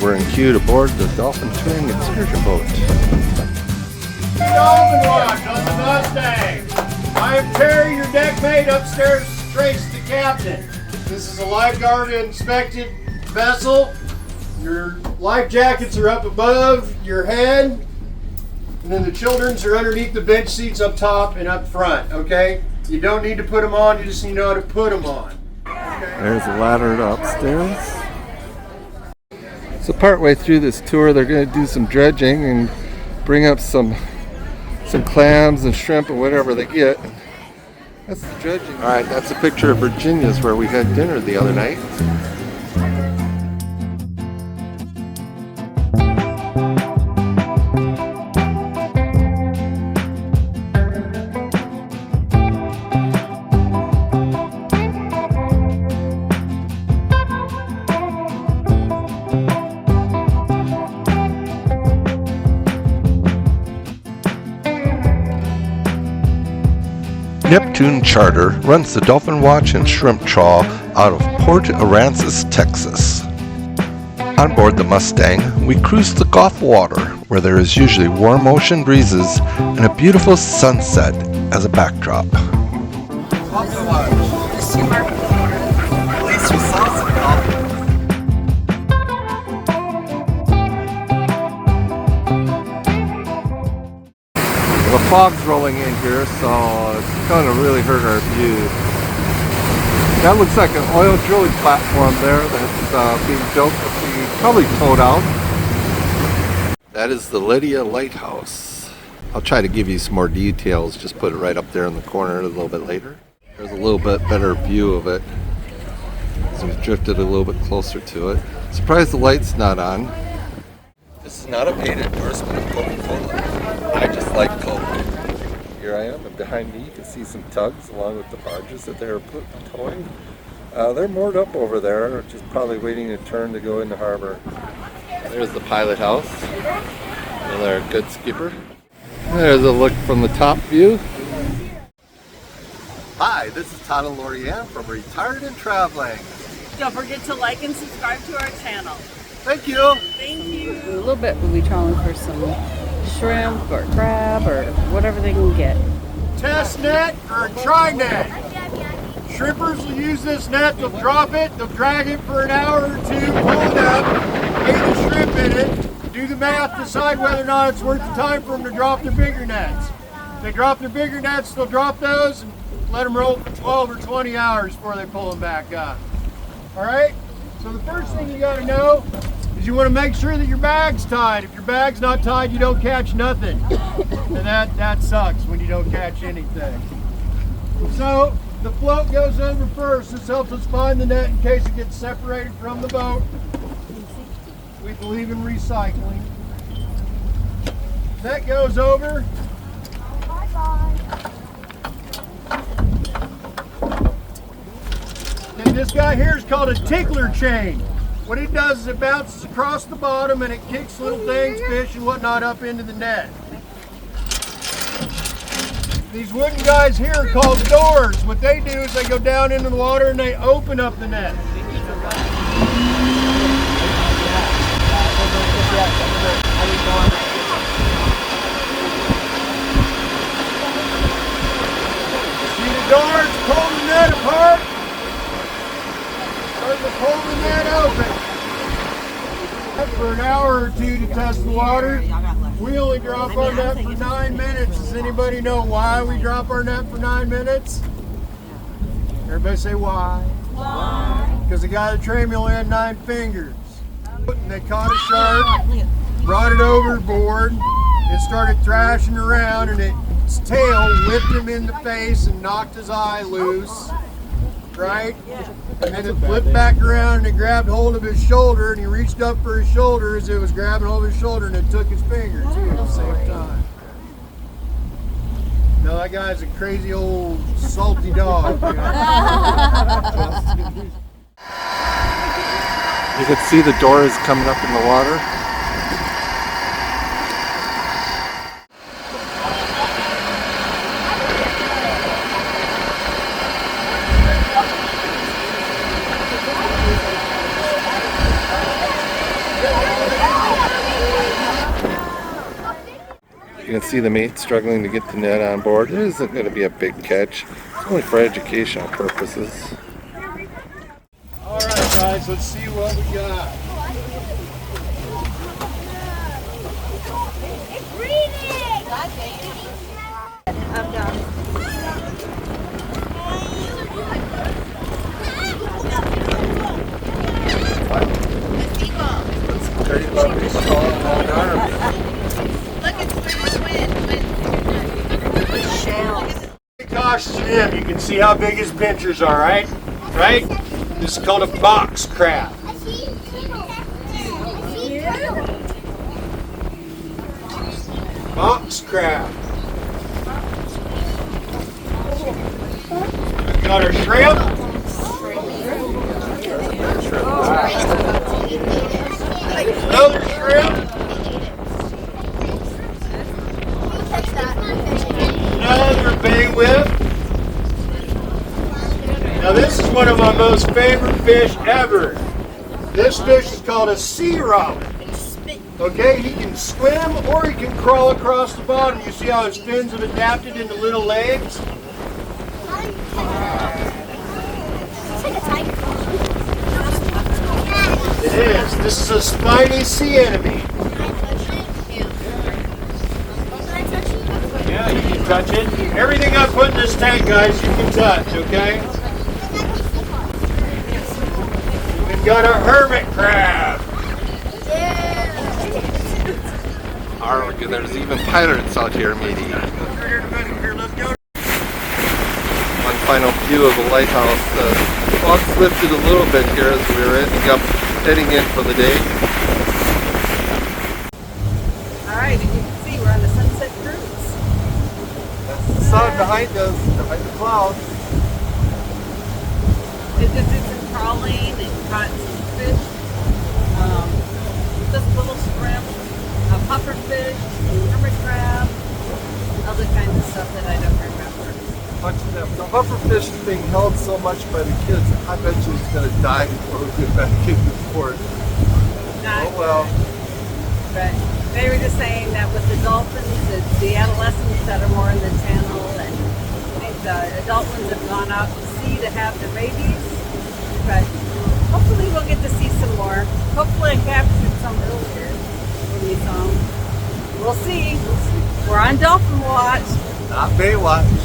we're in queue to board the Dolphin Touring Excursion Boat. Dolphin Watch on the Mustang. I am Terry, your deck mate. Upstairs, Trace, the captain. This is a lifeguard inspected vessel. Your life jackets are up above your head, and then the children's are underneath the bench seats up top and up front, okay? You don't need to put them on, you just need to know how to put them on. There's a ladder to upstairs. So partway through this tour, they're going to do some dredging and bring up some clams and shrimp and whatever they get. That's the dredging. All right, that's a picture of Virginia's where we had dinner the other night. Neptune Charter runs the Dolphin Watch and Shrimp Trawl out of Port Aransas, Texas. On board the Mustang, we cruise the Gulf water, where there is usually warm ocean breezes and a beautiful sunset as a backdrop. The fog's rolling in here, so it's going to really hurt our view. That looks like an oil drilling platform there that's being built to be probably towed out. That is the Lydia Lighthouse. I'll try to give you some more details, just put it right up there in the corner a little bit later. There's a little bit better view of it as we've drifted a little bit closer to it. Surprised the light's not on. This is not a paid endorsement of Coca-Cola. I just like Coke. Here I am, and behind me you can see some tugs along with the barges that they're towing. They're moored up over there, just probably waiting a turn to go in the harbor. There's the pilot house. Another good skipper. There's a look from the top view. Hi, this is Todd and Lorianne from Retired and Traveling. Don't forget to like and subscribe to our channel. Thank you. Thank you. A little bit we'll be trawling for some shrimp or crab or whatever they can get. Test net or a tri-net. Shrimpers will use this net, they'll drop it, they'll drag it for an hour or two, pull it up, weigh the shrimp in it, do the math, decide whether or not it's worth the time for them to drop their bigger nets. If they drop their bigger nets, they'll drop those and let them roll for 12 or 20 hours before they pull them back up. All right? So the first thing you gotta know is you wanna make sure that your bag's tied. If your bag's not tied, you don't catch nothing. And that sucks when you don't catch anything. So the float goes over first. This helps us find the net in case it gets separated from the boat. We believe in recycling. Net goes over. And this guy here is called a tickler chain. What it does is it bounces across the bottom and it kicks little things, fish and whatnot up into the net. These wooden guys here are called doors. What they do is they go down into the water and they open up the net. See the doors pull the net apart? Start to pull the net open. For an hour or two to test the water. We only drop our net for 9 minutes. Does anybody know why we drop our net for 9 minutes? Everybody say why? Why? Because the guy that trained me only had 9 fingers. And they caught a shark, brought it overboard, it started thrashing around, and its tail whipped him in the face and knocked his eye loose. Right? And then it flipped back around and it grabbed hold of his shoulder, and he reached up for his shoulder as it was grabbing hold of his shoulder, and it took his finger too at the same time. No, that guy's a crazy old salty dog. You can see the doors coming up in the water. You can see the mate struggling to get the net on board. It isn't going to be a big catch. It's only for educational purposes. All right, guys, let's see what we got. I've got it. Tell you about these small arms. Gosh, him. You can see how big his pinchers are, right? Right? This is called a box crab. Box crab. We've got our shrimp. Another shrimp. Another bay whip. Now this is one of my most favorite fish ever. This fish is called a sea robin. Okay, he can swim or he can crawl across the bottom. You see how his fins have adapted into little legs? It is. This is a spiny sea anemone. Yeah, you can touch it. Everything I put in this tank, guys, you can touch, okay? We've got a hermit crab. There's even pirates out here, matey. Here, let's go. One final view of the lighthouse. The fog's lifted a little bit here as we're heading in for the day. Alright, and you can see we're on the Sunset Cruise. That's the sun behind us, behind the clouds. It just did some crawling and caught some fish. Just little shrimp, a puffer fish, hermit crab, other kinds of stuff that I don't remember. The pufferfish is being held so much by the kids, I bet you it's going to die before we get back into port. Not Oh well. But they were just saying that with the dolphins, the adolescents that are more in the channel, and the adult ones have gone out to sea to have their babies. But hopefully we'll get to see some more. Hopefully I captured some earlier when we saw them. We'll see. We're on dolphin watch. Not Baywatch.